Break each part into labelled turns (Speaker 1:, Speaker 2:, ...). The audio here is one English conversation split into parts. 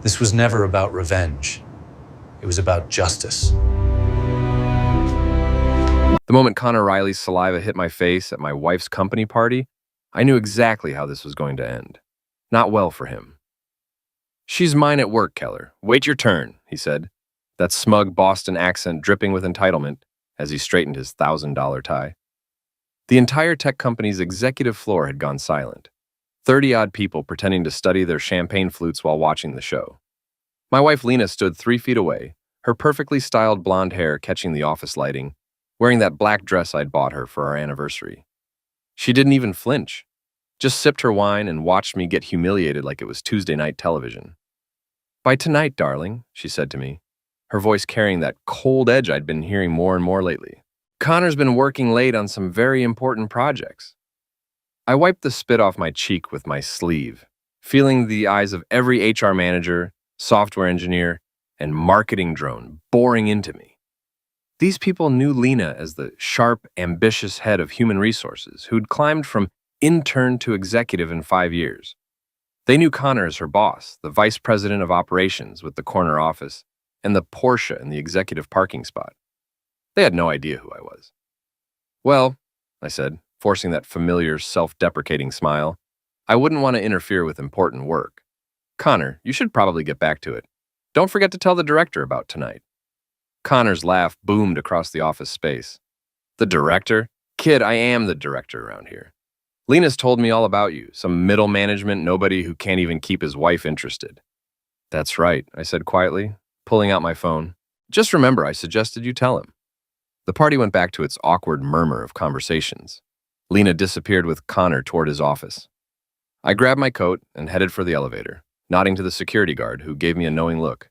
Speaker 1: This was never about revenge. It was about justice.
Speaker 2: The moment Connor Riley's saliva hit my face at my wife's company party, I knew exactly how this was going to end. Not well for him. "She's mine at work, Keller. Wait your turn," he said, that smug Boston accent dripping with entitlement as he straightened his $1,000 tie. The entire tech company's executive floor had gone silent. 30-odd people pretending to study their champagne flutes while watching the show. My wife Lena stood 3 feet away, her perfectly styled blonde hair catching the office lighting, wearing that black dress I'd bought her for our anniversary. She didn't even flinch, just sipped her wine and watched me get humiliated like it was Tuesday night television. "By tonight, darling," she said to me, her voice carrying that cold edge I'd been hearing more and more lately. "Connor's been working late on some very important projects." I wiped the spit off my cheek with my sleeve, feeling the eyes of every HR manager, software engineer, and marketing drone boring into me. These people knew Lena as the sharp, ambitious head of human resources who'd climbed from intern to executive in 5 years. They knew Connor as her boss, the vice president of operations with the corner office, and the Porsche in the executive parking spot. They had no idea who I was. "Well," I said, forcing that familiar, self-deprecating smile, "I wouldn't want to interfere with important work. Connor, you should probably get back to it. Don't forget to tell the director about tonight." Connor's laugh boomed across the office space. "The director? Kid, I am the director around here. Lena's told me all about you, some middle management nobody who can't even keep his wife interested." "That's right," I said quietly, pulling out my phone. "Just remember, I suggested you tell him." The party went back to its awkward murmur of conversations. Lena disappeared with Connor toward his office. I grabbed my coat and headed for the elevator, nodding to the security guard, who gave me a knowing look.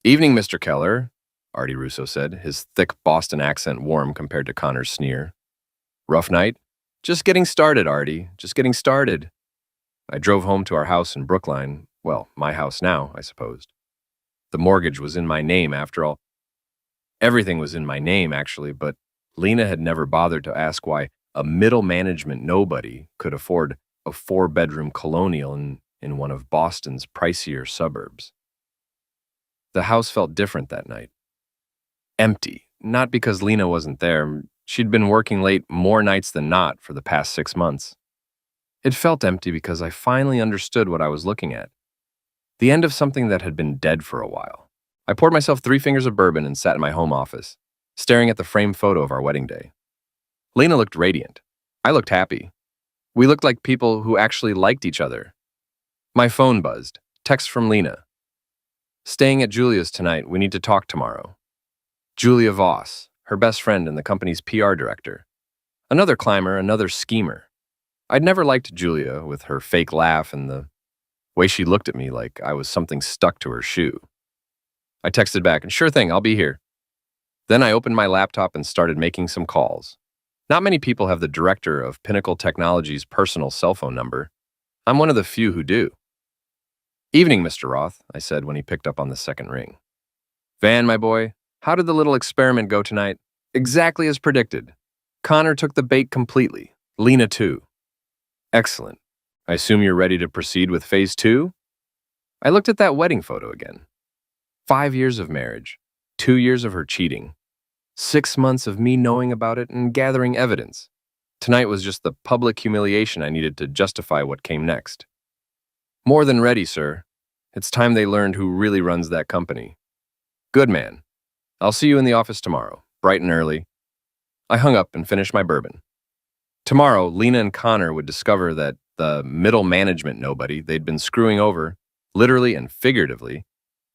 Speaker 2: "Evening, Mr. Keller," Artie Russo said, his thick Boston accent warm compared to Connor's sneer. "Rough night?" "Just getting started, Artie, just getting started." I drove home to our house in Brookline. Well, my house now, I supposed. The mortgage was in my name, after all. Everything was in my name, actually, but Lena had never bothered to ask why a middle management nobody could afford a 4-bedroom colonial in one of Boston's pricier suburbs. The house felt different that night. Empty, not because Lena wasn't there. She'd been working late more nights than not for the past 6 months. It felt empty because I finally understood what I was looking at. The end of something that had been dead for a while. I poured myself 3 fingers of bourbon and sat in my home office, staring at the framed photo of our wedding day. Lena looked radiant. I looked happy. We looked like people who actually liked each other. My phone buzzed. Text from Lena. "Staying at Julia's tonight. We need to talk tomorrow." Julia Voss, her best friend and the company's PR director. Another climber, another schemer. I'd never liked Julia, with her fake laugh and the way she looked at me like I was something stuck to her shoe. I texted back, "Sure thing, I'll be here." Then I opened my laptop and started making some calls. Not many people have the director of Pinnacle Technology's personal cell phone number. I'm one of the few who do. "Evening, Mr. Roth," I said when he picked up on the second ring. "Van, my boy, how did the little experiment go tonight?" "Exactly as predicted. Connor took the bait completely. Lena, too." "Excellent. I assume you're ready to proceed with phase 2? I looked at that wedding photo again. 5 years of marriage, 2 years of her cheating, 6 months of me knowing about it and gathering evidence. Tonight was just the public humiliation I needed to justify what came next. "More than ready, sir. It's time they learned who really runs that company." "Good man. I'll see you in the office tomorrow, bright and early." I hung up and finished my bourbon. Tomorrow, Lena and Connor would discover that the middle management nobody they'd been screwing over, literally and figuratively,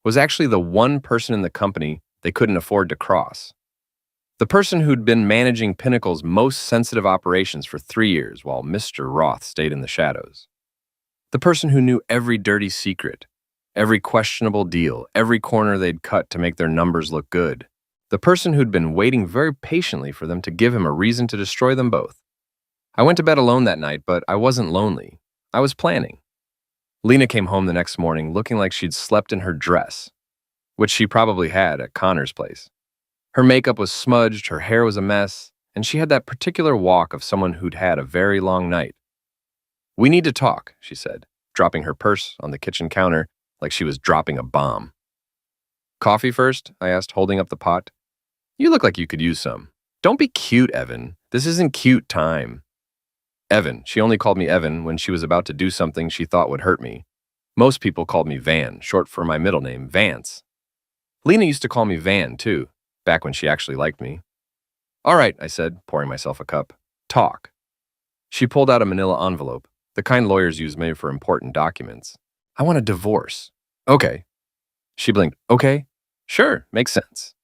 Speaker 2: was actually the one person in the company they couldn't afford to cross. The person who'd been managing Pinnacle's most sensitive operations for 3 years while Mr. Roth stayed in the shadows. The person who knew every dirty secret, every questionable deal, every corner they'd cut to make their numbers look good. The person who'd been waiting very patiently for them to give him a reason to destroy them both. I went to bed alone that night, but I wasn't lonely. I was planning. Lena came home the next morning looking like she'd slept in her dress, which she probably had at Connor's place. Her makeup was smudged, her hair was a mess, and she had that particular walk of someone who'd had a very long night. "We need to talk," she said, dropping her purse on the kitchen counter like she was dropping a bomb. Coffee first? I asked, holding up the pot. You look like you could use some. Don't be cute, Evan. This isn't cute time. Evan. She only called me Evan when she was about to do something she thought would hurt me. Most people called me Van, short for my middle name, Vance. Lena used to call me Van, too, back when she actually liked me. All right, I said, pouring myself a cup. Talk. She pulled out a manila envelope, the kind lawyers use made for important documents. I want a divorce. Okay. She blinked. Okay? Sure, makes sense.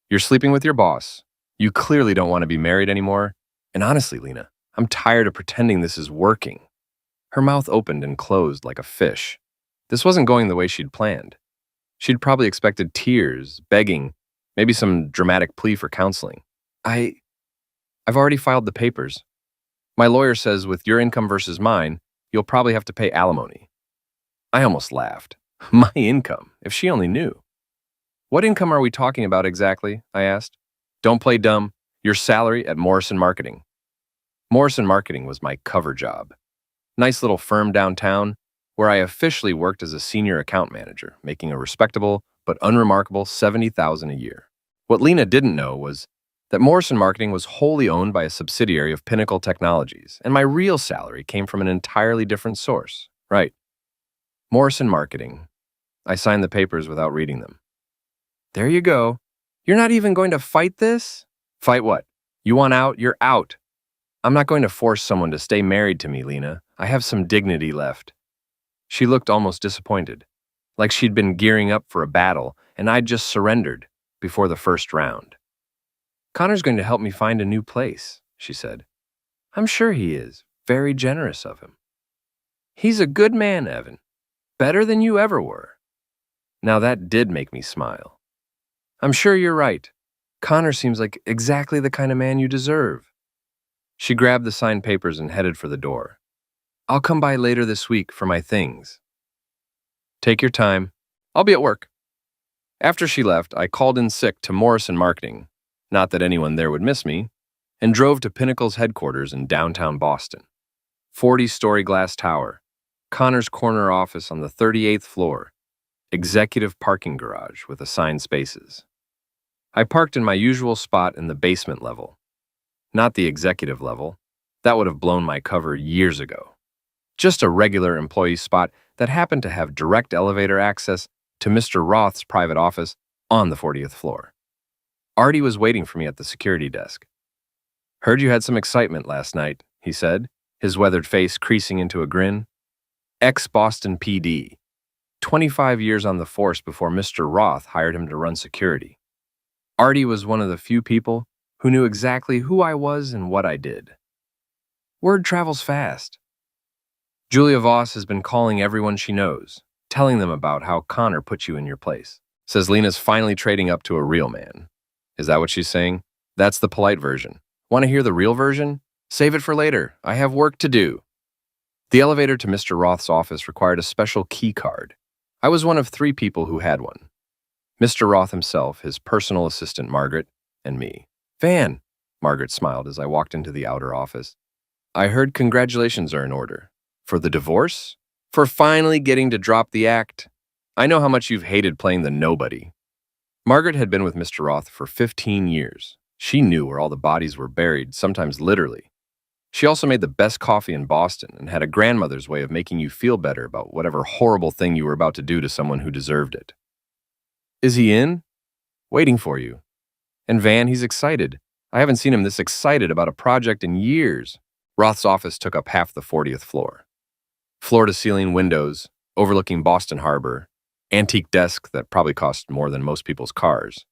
Speaker 2: You're sleeping with your boss. You clearly don't want to be married anymore. And honestly, Lena, I'm tired of pretending this is working. Her mouth opened and closed like a fish. This wasn't going the way she'd planned. She'd probably expected tears, begging, maybe some dramatic plea for counseling. I've already filed the papers. My lawyer says with your income versus mine, you'll probably have to pay alimony. I almost laughed. My income, if she only knew. What income are we talking about exactly? I asked. Don't play dumb. Your salary at Morrison Marketing. Morrison Marketing was my cover job. Nice little firm downtown, where I officially worked as a senior account manager, making a respectable but unremarkable $70,000 a year. What Lena didn't know was that Morrison Marketing was wholly owned by a subsidiary of Pinnacle Technologies, and my real salary came from an entirely different source. Right. Morrison Marketing. I signed the papers without reading them. There you go. You're not even going to fight this? Fight what? You want out? You're out. I'm not going to force someone to stay married to me, Lena. I have some dignity left. She looked almost disappointed, like she'd been gearing up for a battle, and I'd just surrendered before the first round. Connor's going to help me find a new place, she said. I'm sure he is. Very generous of him. He's a good man, Evan. Better than you ever were. Now that did make me smile. I'm sure you're right. Connor seems like exactly the kind of man you deserve. She grabbed the signed papers and headed for the door. I'll come by later this week for my things. Take your time. I'll be at work. After she left, I called in sick to Morrison Marketing, not that anyone there would miss me, and drove to Pinnacle's headquarters in downtown Boston. 40-story glass tower, Connor's corner office on the 38th floor, executive parking garage with assigned spaces. I parked in my usual spot in the basement level. Not the executive level. That would have blown my cover years ago. Just a regular employee spot that happened to have direct elevator access to Mr. Roth's private office on the 40th floor. Artie was waiting for me at the security desk. Heard you had some excitement last night, he said, his weathered face creasing into a grin. Ex-Boston PD. 25 years on the force before Mr. Roth hired him to run security. Artie was one of the few people who knew exactly who I was and what I did. Word travels fast. Julia Voss has been calling everyone she knows, telling them about how Connor put you in your place. Says Lena's finally trading up to a real man. Is that what she's saying? That's the polite version. Want to hear the real version? Save it for later. I have work to do. The elevator to Mr. Roth's office required a special key card. I was one of 3 people who had one. Mr. Roth himself, his personal assistant Margaret, and me. Van, Margaret smiled as I walked into the outer office. I heard congratulations are in order. For the divorce? For finally getting to drop the act? I know how much you've hated playing the nobody. Margaret had been with Mr. Roth for 15 years. She knew where all the bodies were buried, sometimes literally. She also made the best coffee in Boston and had a grandmother's way of making you feel better about whatever horrible thing you were about to do to someone who deserved it. Is he in? Waiting for you. And Van, he's excited. I haven't seen him this excited about a project in years. Roth's office took up half the 40th floor. Floor-to-ceiling windows, overlooking Boston Harbor, antique desk that probably cost more than most people's cars,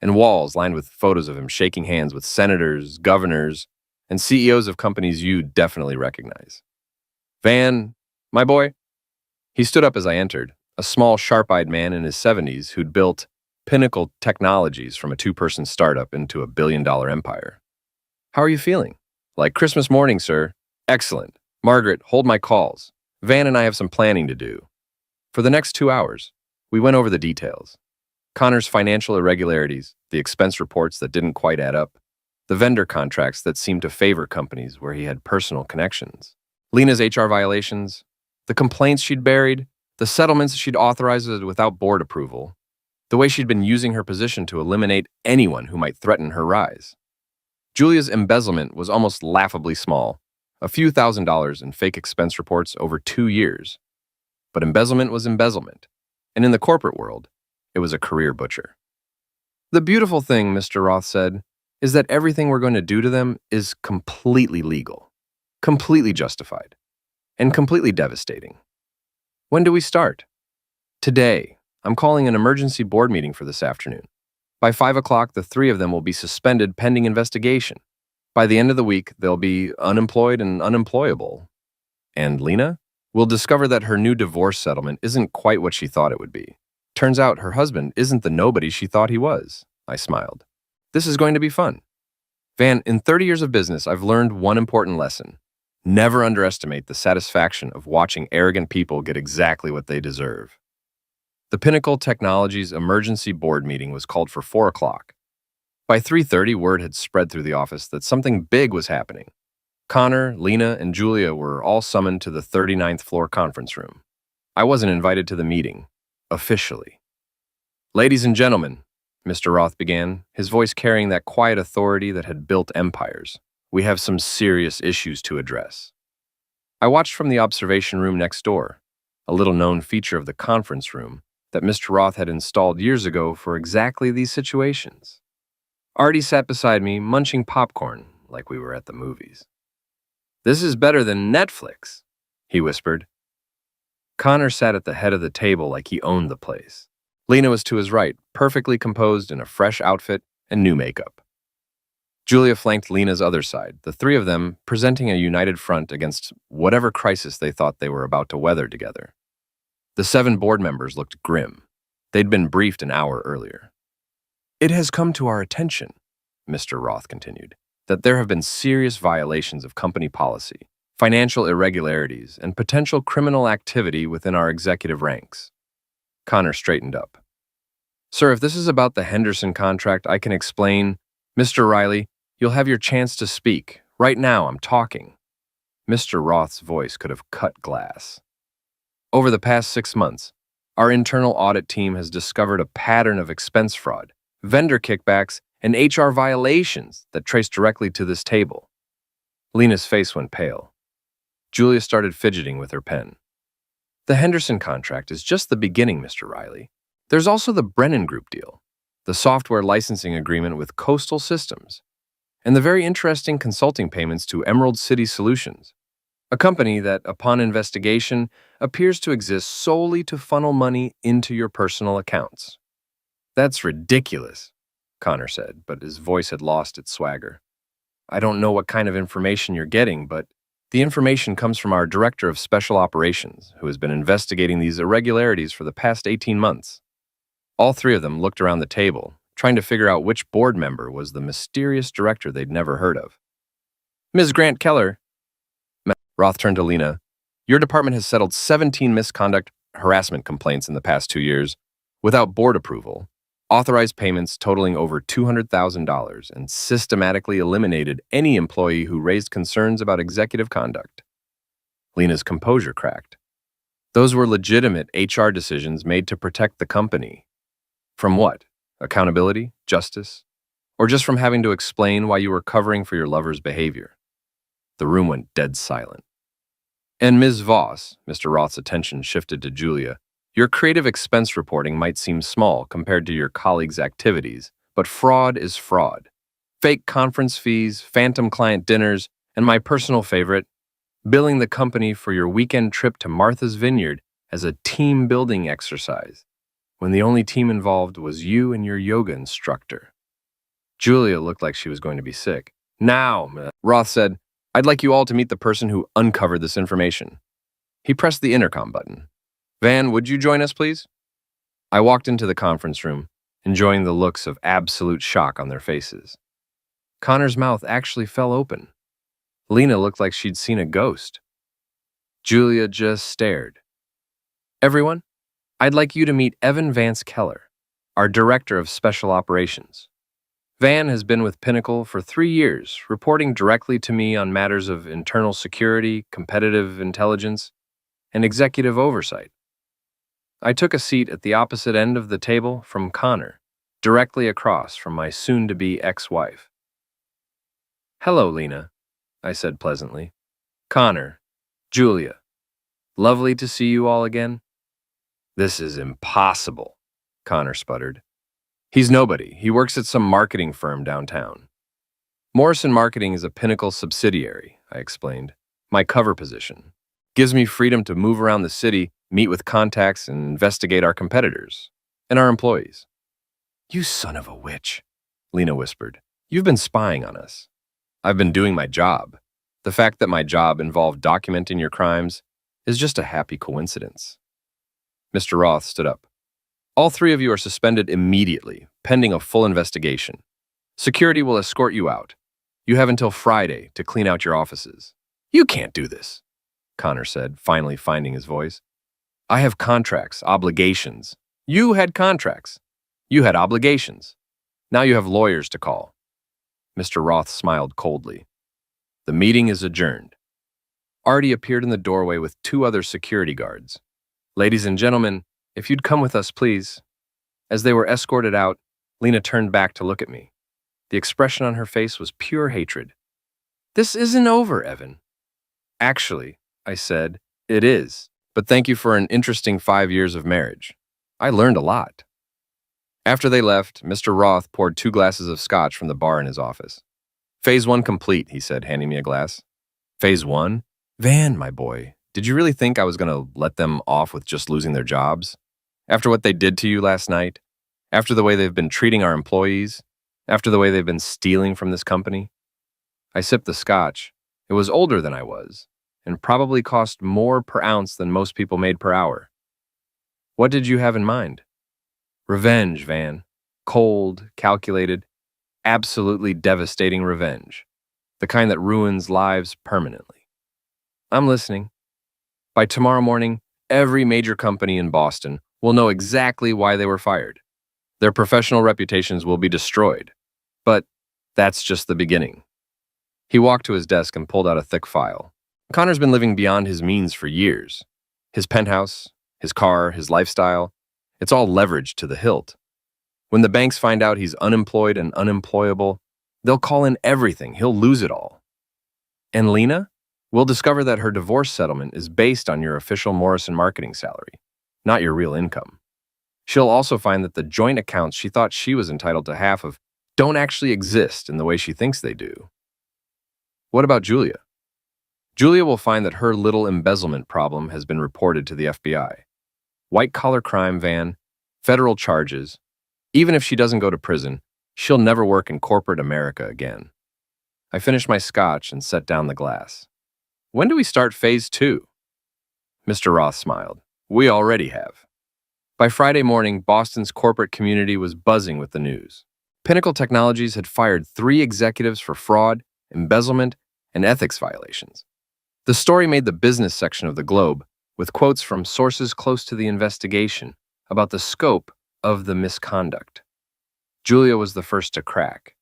Speaker 2: and walls lined with photos of him shaking hands with senators, governors, and CEOs of companies you definitely recognize. Van, my boy. He stood up as I entered, a small, sharp-eyed man in his 70s who'd built Pinnacle Technologies from a 2-person startup into a billion-dollar empire. How are you feeling? Like Christmas morning, sir. Excellent. Margaret, hold my calls. Van and I have some planning to do. For the next 2 hours, we went over the details. Connor's financial irregularities, the expense reports that didn't quite add up, the vendor contracts that seemed to favor companies where he had personal connections, Lena's HR violations, the complaints she'd buried, The settlements she'd authorized without board approval, the way she'd been using her position to eliminate anyone who might threaten her rise. Julia's embezzlement was almost laughably small, a few $1,000s in fake expense reports over 2 years. But embezzlement was embezzlement, and in the corporate world, it was a career butcher. The beautiful thing, Mr. Roth said, is that everything we're going to do to them is completely legal, completely justified, and completely devastating. When do we start? Today. I'm calling an emergency board meeting for this afternoon. By 5 o'clock, the 3 of them will be suspended pending investigation. By the end of the week, they'll be unemployed and unemployable. And Lena? We'll discover that her new divorce settlement isn't quite what she thought it would be. Turns out her husband isn't the nobody she thought he was. I smiled. This is going to be fun. Van, in 30 years of business, I've learned one important lesson. Never underestimate the satisfaction of watching arrogant people get exactly what they deserve. The Pinnacle Technologies emergency board meeting was called for 4 o'clock. By 3:30, word had spread through the office that something big was happening. Connor, Lena, and Julia were all summoned to the 39th floor conference room. I wasn't invited to the meeting, officially. Ladies and gentlemen, Mr. Roth began, his voice carrying that quiet authority that had built empires. We have some serious issues to address. I watched from the observation room next door, a little-known feature of the conference room that Mr. Roth had installed years ago for exactly these situations. Artie sat beside me, munching popcorn like we were at the movies. "This is better than Netflix," he whispered. Connor sat at the head of the table like he owned the place. Lena was to his right, perfectly composed in a fresh outfit and new makeup. Julia flanked Lena's other side, the 3 of them presenting a united front against whatever crisis they thought they were about to weather together. The 7 board members looked grim. They'd been briefed an hour earlier. "It has come to our attention," Mr. Roth continued, "that there have been serious violations of company policy, financial irregularities, and potential criminal activity within our executive ranks." Connor straightened up. "Sir, if this is about the Henderson contract, I can explain. Mr. Riley, you'll have your chance to speak. Right now, I'm talking." Mr. Roth's voice could have cut glass. Over the past 6 months, our internal audit team has discovered a pattern of expense fraud, vendor kickbacks, and HR violations that trace directly to this table. Lena's face went pale. Julia started fidgeting with her pen. "The Henderson contract is just the beginning, Mr. Riley. There's also the Brennan Group deal, the software licensing agreement with Coastal Systems, and the very interesting consulting payments to Emerald City Solutions, a company that, upon investigation, appears to exist solely to funnel money into your personal accounts." "That's ridiculous," Connor said, but his voice had lost its swagger. "I don't know what kind of information you're getting, but the information comes from our Director of Special Operations, who has been investigating these irregularities for the past 18 months. All 3 of them looked around the table, trying to figure out which board member was the mysterious director they'd never heard of. "Ms. Grant Keller," Roth turned to Lena, "your department has settled 17 misconduct harassment complaints in the past 2 years without board approval, authorized payments totaling over $200,000, and systematically eliminated any employee who raised concerns about executive conduct." Lena's composure cracked. "Those were legitimate HR decisions made to protect the company. From what? Accountability? Justice? Or just from having to explain why you were covering for your lover's behavior?" The room went dead silent. "And Ms. Voss," Mr. Roth's attention shifted to Julia, "your creative expense reporting might seem small compared to your colleagues' activities, but fraud is fraud. Fake conference fees, phantom client dinners, and my personal favorite, billing the company for your weekend trip to Martha's Vineyard as a team-building exercise, when the only team involved was you and your yoga instructor." Julia looked like she was going to be sick. "Now," Roth said, "I'd like you all to meet the person who uncovered this information." He pressed the intercom button. "Van, would you join us, please?" I walked into the conference room, enjoying the looks of absolute shock on their faces. Connor's mouth actually fell open. Lena looked like she'd seen a ghost. Julia just stared. "Everyone, I'd like you to meet Evan Vance Keller, our Director of Special Operations. Van has been with Pinnacle for 3 years, reporting directly to me on matters of internal security, competitive intelligence, and executive oversight. I took a seat at the opposite end of the table from Connor, directly across from my soon-to-be ex-wife. "Hello, Lena," I said pleasantly. "Connor, Julia, lovely to see you all again." "This is impossible," Connor sputtered. "He's nobody. He works at some marketing firm downtown." "Morrison Marketing is a Pinnacle subsidiary," I explained. "My cover position. Gives me freedom to move around the city, meet with contacts, and investigate our competitors and our employees." "You son of a witch," Lena whispered. "You've been spying on us." "I've been doing my job. The fact that my job involved documenting your crimes is just a happy coincidence." Mr. Roth stood up. "All three of you are suspended immediately, pending a full investigation. Security will escort you out. You have until Friday to clean out your offices." "You can't do this," Connor said, finally finding his voice. "I have contracts, obligations. You had contracts. You had obligations. Now you have lawyers to call." Mr. Roth smiled coldly. "The meeting is adjourned." Artie appeared in the doorway with two other security guards. "Ladies and gentlemen, if you'd come with us, please." As they were escorted out, Lena turned back to look at me. The expression on her face was pure hatred. "This isn't over, Evan." "Actually," I said, "it is. But thank you for an interesting 5 years of marriage. I learned a lot." After they left, Mr. Roth poured 2 glasses of scotch from the bar in his office. "Phase 1 complete," he said, handing me a glass. "Phase 1? Van, my boy, did you really think I was going to let them off with just losing their jobs? After what they did to you last night? After the way they've been treating our employees? After the way they've been stealing from this company?" I sipped the scotch. It was older than I was, and probably cost more per ounce than most people made per hour. "What did you have in mind?" "Revenge, Van. Cold, calculated, absolutely devastating revenge. The kind that ruins lives permanently." "I'm listening." "By tomorrow morning, every major company in Boston will know exactly why they were fired. Their professional reputations will be destroyed. But that's just the beginning." He walked to his desk and pulled out a thick file. Connor's been living beyond his means for years. His penthouse, his car, his lifestyle, it's all leveraged to the hilt. When the banks find out he's unemployed and unemployable, they'll call in everything. He'll lose it all. And Lena? We'll discover that her divorce settlement is based on your official Morrison Marketing salary, not your real income. She'll also find that the joint accounts she thought she was entitled to half of don't actually exist in the way she thinks they do. What about Julia? Julia will find that her little embezzlement problem has been reported to the FBI. White-collar crime, Van, federal charges. Even if she doesn't go to prison, she'll never work in corporate America again. I finished my scotch and set down the glass. "When do we start phase 2? Mr. Roth smiled. "We already have." By Friday morning, Boston's corporate community was buzzing with the news. Pinnacle Technologies had fired 3 executives for fraud, embezzlement, and ethics violations. The story made the business section of the Globe, with quotes from sources close to the investigation about the scope of the misconduct. Julia was the first to crack.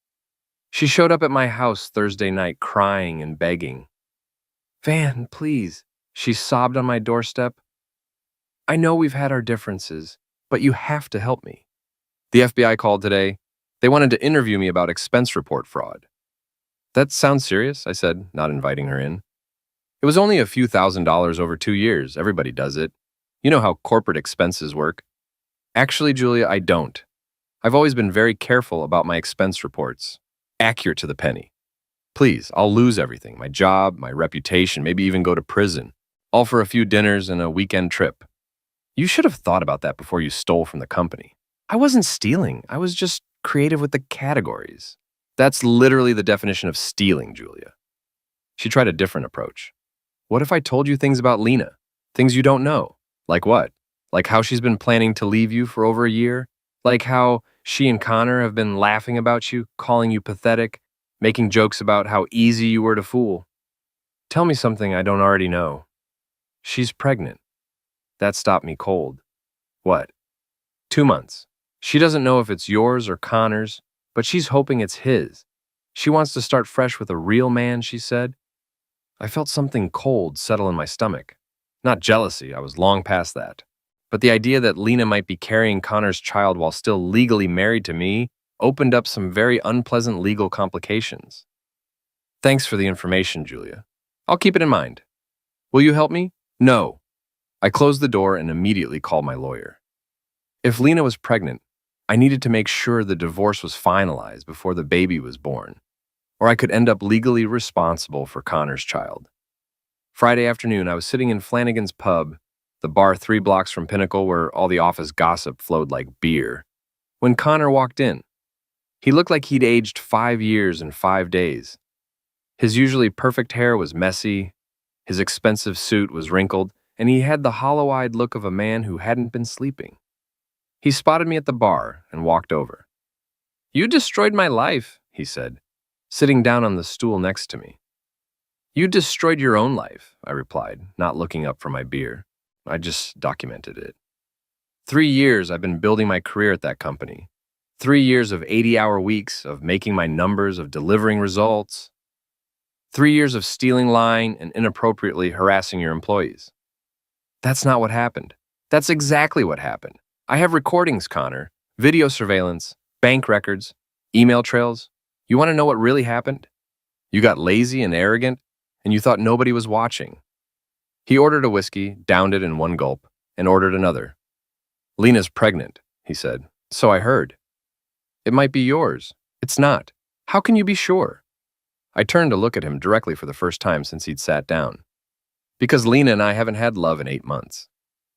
Speaker 2: She showed up at my house Thursday night crying and begging. "Van, please," she sobbed on my doorstep. "I know we've had our differences, but you have to help me. The FBI called today. They wanted to interview me about expense report fraud." "That sounds serious," I said, not inviting her in. "It was only a few $1,000s over 2 years. Everybody does it. You know how corporate expenses work." "Actually, Julia, I don't. I've always been very careful about my expense reports. Accurate to the penny. Please, I'll lose everything. My job, my reputation, maybe even go to prison. All for a few dinners and a weekend trip. You should have thought about that before you stole from the company." "I wasn't stealing. I was just creative with the categories." "That's literally the definition of stealing, Julia." She tried a different approach. "What if I told you things about Lena? Things you don't know? Like what? Like how she's been planning to leave you for over a year? Like how she and Connor have been laughing about you, calling you pathetic, making jokes about how easy you were to fool? Tell me something I don't already know." "She's pregnant." That stopped me cold. "What?" 2 months. She doesn't know if it's yours or Connor's, but she's hoping it's his. She wants to start fresh with a real man, she said. I felt something cold settle in my stomach. Not jealousy, I was long past that. But the idea that Lena might be carrying Connor's child while still legally married to me opened up some very unpleasant legal complications. Thanks for the information, Julia. I'll keep it in mind. Will you help me? No. I closed the door and immediately called my lawyer. If Lena was pregnant, I needed to make sure the divorce was finalized before the baby was born, or I could end up legally responsible for Connor's child. Friday afternoon, I was sitting in Flanagan's Pub, the bar 3 blocks from Pinnacle where all the office gossip flowed like beer, when Connor walked in. He looked like he'd aged 5 years and 5 days. His usually perfect hair was messy, his expensive suit was wrinkled, and he had the hollow-eyed look of a man who hadn't been sleeping. He spotted me at the bar and walked over. "You destroyed my life," he said, sitting down on the stool next to me. "You destroyed your own life," I replied, not looking up from my beer. I just documented it. 3 years I've been building my career at that company. 3 years of 80-hour weeks, of making my numbers, of delivering results. 3 years of stealing, lying, and inappropriately harassing your employees. That's not what happened. That's exactly what happened. I have recordings, Connor, video surveillance, bank records, email trails. You want to know what really happened? You got lazy and arrogant, and you thought nobody was watching. He ordered a whiskey, downed it in one gulp, and ordered another. "Lena's pregnant," he said. "So I heard." "It might be yours." "It's not." "How can you be sure?" I turned to look at him directly for the first time since he'd sat down. "Because Lena and I haven't had love in 8 months.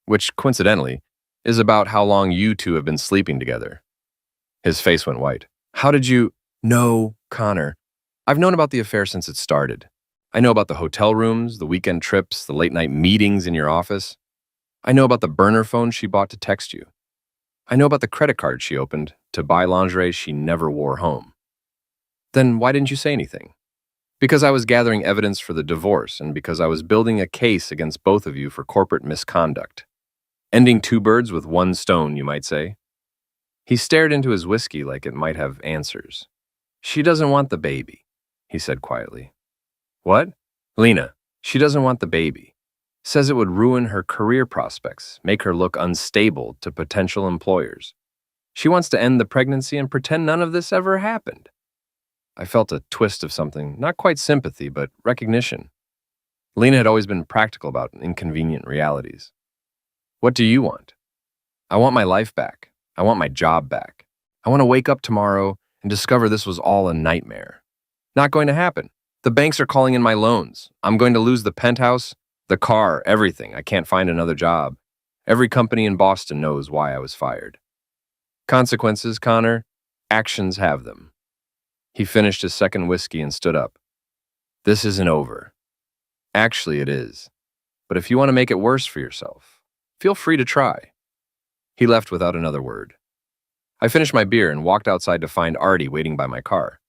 Speaker 2: Which, coincidentally, is about how long you two have been sleeping together." His face went white. "How did you—" "No, Connor. I've known about the affair since it started. I know about the hotel rooms, the weekend trips, the late-night meetings in your office. I know about the burner phone she bought to text you. I know about the credit card she opened to buy lingerie she never wore home." "Then why didn't you say anything?" "Because I was gathering evidence for the divorce and because I was building a case against both of you for corporate misconduct. Ending 2 birds with 1 stone, you might say." He stared into his whiskey like it might have answers. "She doesn't want the baby," he said quietly. "What?" "Lena, she doesn't want the baby. Says it would ruin her career prospects, make her look unstable to potential employers. She wants to end the pregnancy and pretend none of this ever happened." I felt a twist of something, not quite sympathy, but recognition. Lena had always been practical about inconvenient realities. "What do you want?" "I want my life back. I want my job back. I want to wake up tomorrow and discover this was all a nightmare." "Not going to happen. The banks are calling in my loans. I'm going to lose the penthouse, the car, everything. I can't find another job. Every company in Boston knows why I was fired." "Consequences, Connor. Actions have them." He finished his second whiskey and stood up. "This isn't over. Actually, it is. But if you want to make it worse for yourself, feel free to try." He left without another word. I finished my beer and walked outside to find Artie waiting by my car.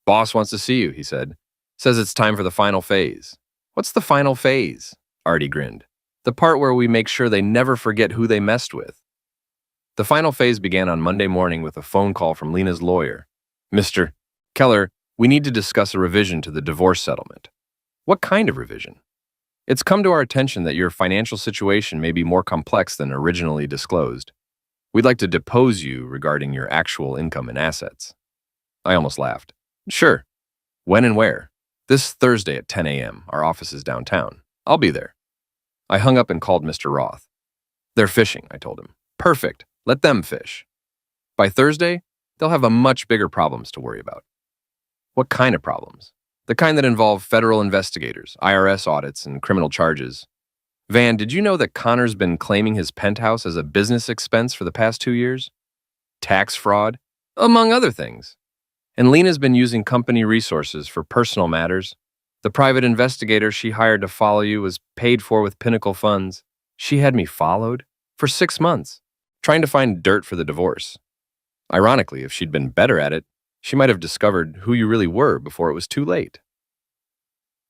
Speaker 2: "Boss wants to see you," he said. "Says it's time for the final phase." "What's the final phase?" Artie grinned. "The part where we make sure they never forget who they messed with." The final phase began on Monday morning with a phone call from Lena's lawyer. "Mr. Keller, we need to discuss a revision to the divorce settlement." "What kind of revision?" "It's come to our attention that your financial situation may be more complex than originally disclosed. We'd like to depose you regarding your actual income and assets." I almost laughed. "Sure. When and where?" "This Thursday at 10 a.m. Our office is downtown. I'll be there." I hung up and called Mr. Roth. "They're fishing," I told him. "Perfect. Let them fish. By Thursday, they'll have a much bigger problems to worry about." "What kind of problems?" "The kind that involve federal investigators, IRS audits, and criminal charges. Van, did you know that Connor's been claiming his penthouse as a business expense for the past 2 years? Tax fraud, among other things. And Lena's been using company resources for personal matters. The private investigator she hired to follow you was paid for with Pinnacle funds. She had me followed for 6 months, trying to find dirt for the divorce. Ironically, if she'd been better at it, she might have discovered who you really were before it was too late."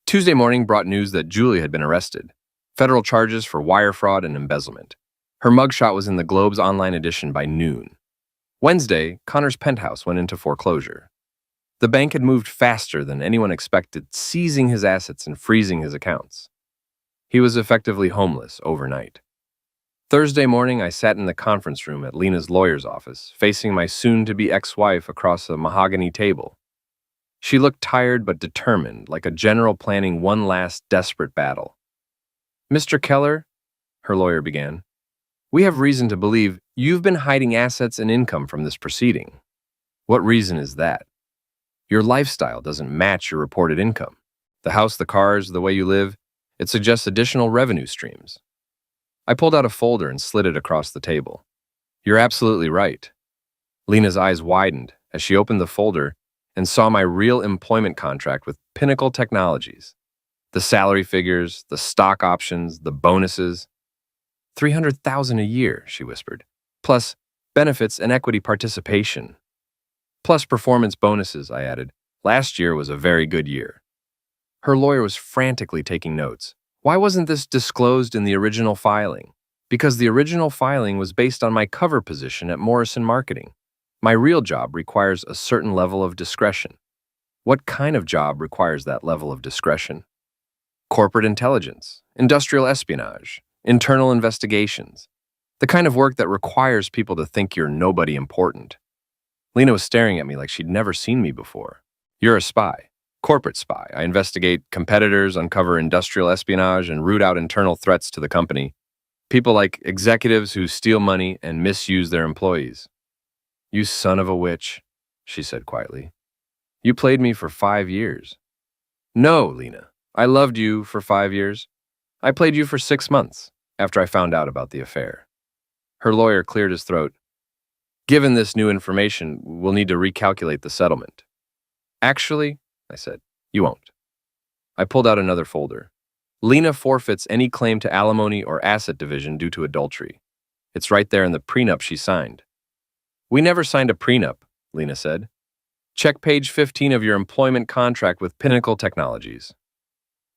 Speaker 2: Tuesday morning brought news that Julia had been arrested. Federal charges for wire fraud and embezzlement. Her mugshot was in the Globe's online edition by noon. Wednesday, Connor's penthouse went into foreclosure. The bank had moved faster than anyone expected, seizing his assets and freezing his accounts. He was effectively homeless overnight. Thursday morning, I sat in the conference room at Lena's lawyer's office, facing my soon-to-be ex-wife across a mahogany table. She looked tired but determined, like a general planning one last desperate battle. "Mr. Keller," her lawyer began, "we have reason to believe you've been hiding assets and income from this proceeding." "What reason is that?" "Your lifestyle doesn't match your reported income. The house, the cars, the way you live, it suggests additional revenue streams." I pulled out a folder and slid it across the table. "You're absolutely right." Lena's eyes widened as she opened the folder and saw my real employment contract with Pinnacle Technologies. The salary figures, the stock options, the bonuses. "300,000 a year," she whispered, "plus benefits and equity participation. Plus performance bonuses," I added. "Last year was a very good year." Her lawyer was frantically taking notes. "Why wasn't this disclosed in the original filing?" "Because the original filing was based on my cover position at Morrison Marketing. My real job requires a certain level of discretion." "What kind of job requires that level of discretion?" "Corporate intelligence, industrial espionage, internal investigations. The kind of work that requires people to think you're nobody important." Lena was staring at me like she'd never seen me before. "You're a spy. Corporate spy. I investigate competitors, uncover industrial espionage, and root out internal threats to the company. People like executives who steal money and misuse their employees." "You son of a witch," she said quietly. "You played me for 5 years." "No, Lena. I loved you for 5 years. I played you for 6 months after I found out about the affair." Her lawyer cleared his throat. "Given this new information, we'll need to recalculate the settlement." "Actually," I said, "you won't." I pulled out another folder. "Lena forfeits any claim to alimony or asset division due to adultery." It's right there in the prenup she signed. "We never signed a prenup," Lena said. "Check page 15 of your employment contract with Pinnacle Technologies.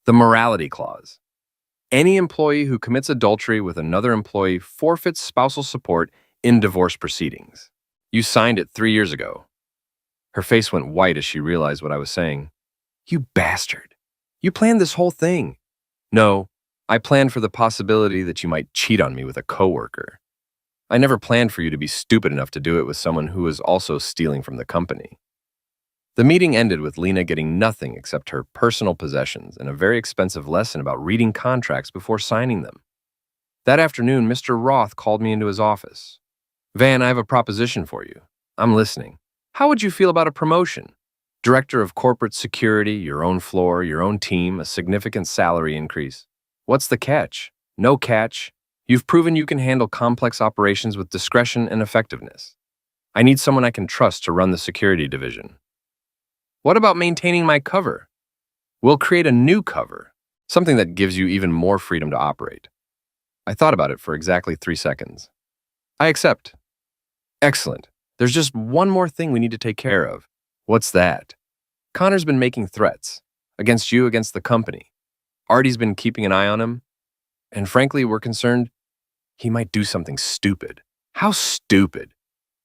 Speaker 2: The morality clause. Any employee who commits adultery with another employee forfeits spousal support in divorce proceedings. You signed it 3 years ago." Her face went white as she realized what I was saying. "You bastard. You planned this whole thing." "No, I planned for the possibility that you might cheat on me with a coworker. I never planned for you to be stupid enough to do it with someone who was also stealing from the company." The meeting ended with Lena getting nothing except her personal possessions and a very expensive lesson about reading contracts before signing them. That afternoon, Mr. Roth called me into his office. "Van, I have a proposition for you." "I'm listening." "How would you feel about a promotion? Director of Corporate Security, your own floor, your own team, a significant salary increase." "What's the catch?" "No catch. You've proven you can handle complex operations with discretion and effectiveness. I need someone I can trust to run the security division." "What about maintaining my cover?" "We'll create a new cover, something that gives you even more freedom to operate." I thought about it for exactly 3 seconds. "I accept." "Excellent. There's just one more thing we need to take care of." "What's that?" "Connor's been making threats. Against you, against the company. Artie's been keeping an eye on him. And frankly, we're concerned he might do something stupid." "How stupid?"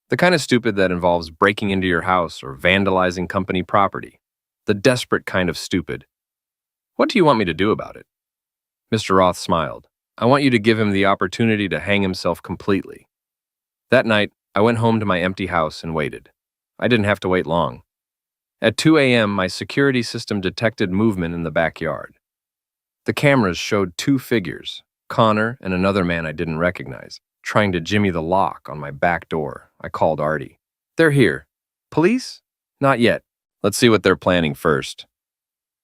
Speaker 2: "The kind of stupid that involves breaking into your house or vandalizing company property. The desperate kind of stupid." "What do you want me to do about it?" Mr. Roth smiled. "I want you to give him the opportunity to hang himself completely." That night, I went home to my empty house and waited. I didn't have to wait long. At 2 a.m., my security system detected movement in the backyard. The cameras showed 2 figures, Connor and another man I didn't recognize, trying to jimmy the lock on my back door. I called Artie. "They're here." "Police?" "Not yet. Let's see what they're planning first."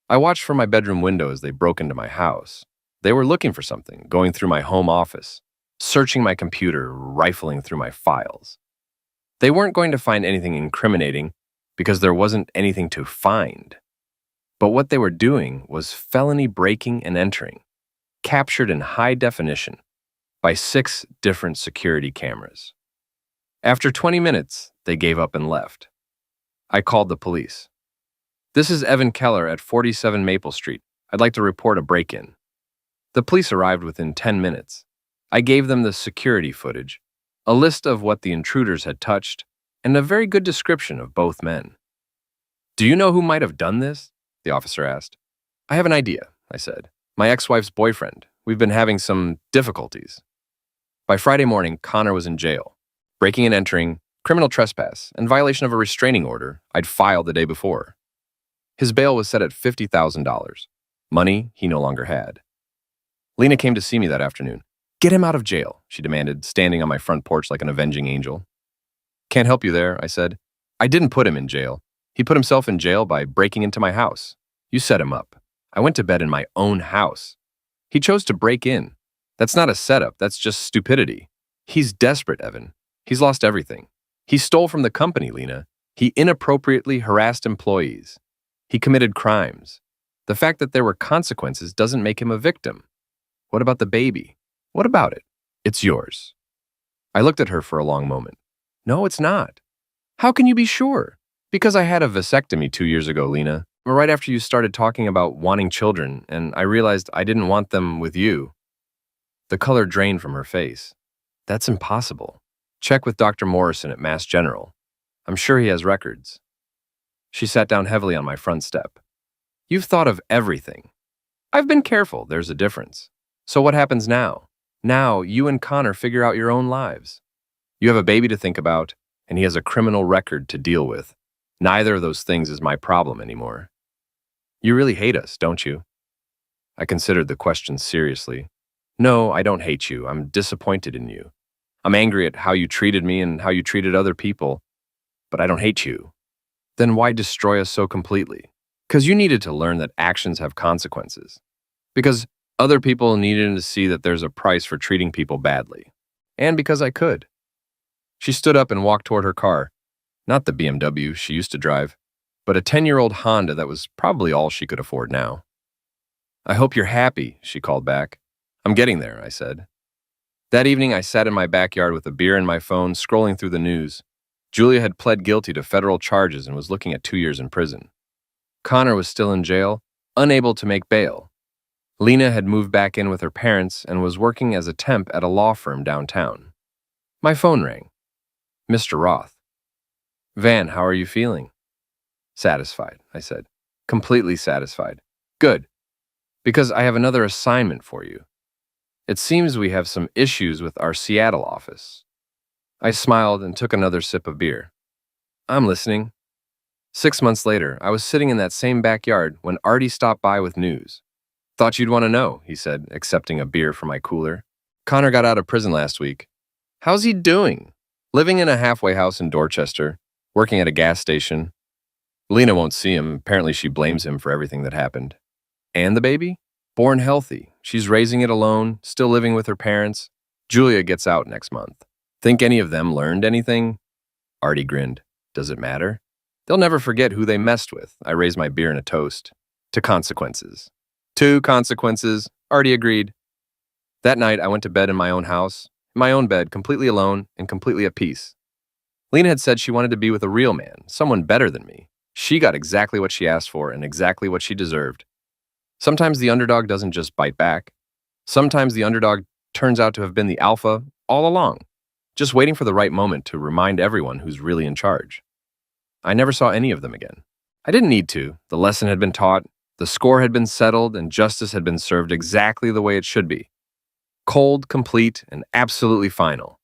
Speaker 2: I watched from my bedroom window as they broke into my house. They were looking for something, going through my home office, searching my computer, rifling through my files. They weren't going to find anything incriminating because there wasn't anything to find. But what they were doing was felony breaking and entering, captured in high definition by 6 different security cameras. After 20 minutes, they gave up and left. I called the police. "This is Evan Keller at 47 Maple Street. I'd like to report a break-in." The police arrived within 10 minutes. I gave them the security footage, a list of what the intruders had touched, and a very good description of both men. "Do you know who might have done this?" the officer asked. "I have an idea," I said. "My ex-wife's boyfriend. We've been having some difficulties." By Friday morning, Connor was in jail. Breaking and entering, criminal trespass, and violation of a restraining order I'd filed the day before. His bail was set at $50,000. Money he no longer had. Lena came to see me that afternoon. "Get him out of jail," she demanded, standing on my front porch like an avenging angel. "Can't help you there," I said. "I didn't put him in jail. He put himself in jail by breaking into my house. You set him up. I went to bed in my own house. He chose to break in. That's not a setup, that's just stupidity. He's desperate, Evan. He's lost everything. He stole from the company, Lena. He inappropriately harassed employees. He committed crimes. The fact that there were consequences doesn't make him a victim. What about the baby? What about it? It's yours." I looked at her for a long moment. "No, it's not." "How can you be sure?" "Because I had a vasectomy 2 years ago, Lena. Right after you started talking about wanting children, and I realized I didn't want them with you." The color drained from her face. "That's impossible. Check with Dr. Morrison at Mass General. I'm sure he has records." She sat down heavily on my front step. "You've thought of everything." "I've been careful, there's a difference. So what happens now? Now, you and Connor figure out your own lives. You have a baby to think about, and he has a criminal record to deal with. Neither of those things is my problem anymore. You really hate us, don't you?" I considered the question seriously. "No, I don't hate you. I'm disappointed in you. I'm angry at how you treated me and how you treated other people, but I don't hate you." "Then why destroy us so completely?" "Because you needed to learn that actions have consequences. Because other people needed to see that there's a price for treating people badly. And because I could." She stood up and walked toward her car. Not the BMW she used to drive, but a 10-year-old Honda that was probably all she could afford now. "I hope you're happy," she called back. "I'm getting there," I said. That evening, I sat in my backyard with a beer and my phone, scrolling through the news. Julia had pled guilty to federal charges and was looking at 2 years in prison. Connor was still in jail, unable to make bail. Lena had moved back in with her parents and was working as a temp at a law firm downtown. My phone rang. "Mr. Roth." "Van, how are you feeling?" "Satisfied," I said. "Completely satisfied." "Good. Because I have another assignment for you. It seems we have some issues with our Seattle office." I smiled and took another sip of beer. "I'm listening." 6 months later, I was sitting in that same backyard when Artie stopped by with news. "Thought you'd want to know," he said, accepting a beer from my cooler. "Connor got out of prison last week." "How's he doing?" "Living in a halfway house in Dorchester, working at a gas station. Lena won't see him. Apparently she blames him for everything that happened." "And the baby?" "Born healthy. She's raising it alone, still living with her parents. Julia gets out next month." "Think any of them learned anything?" Artie grinned. "Does it matter? They'll never forget who they messed with." I raised my beer in a toast. "To consequences." "To consequences," Artie agreed. That night, I went to bed in my own house, in my own bed, completely alone and completely at peace. Lena had said she wanted to be with a real man, someone better than me. She got exactly what she asked for and exactly what she deserved. Sometimes the underdog doesn't just bite back. Sometimes the underdog turns out to have been the alpha all along, just waiting for the right moment to remind everyone who's really in charge. I never saw any of them again. I didn't need to. The lesson had been taught, the score had been settled, and justice had been served exactly the way it should be. Cold, complete, and absolutely final.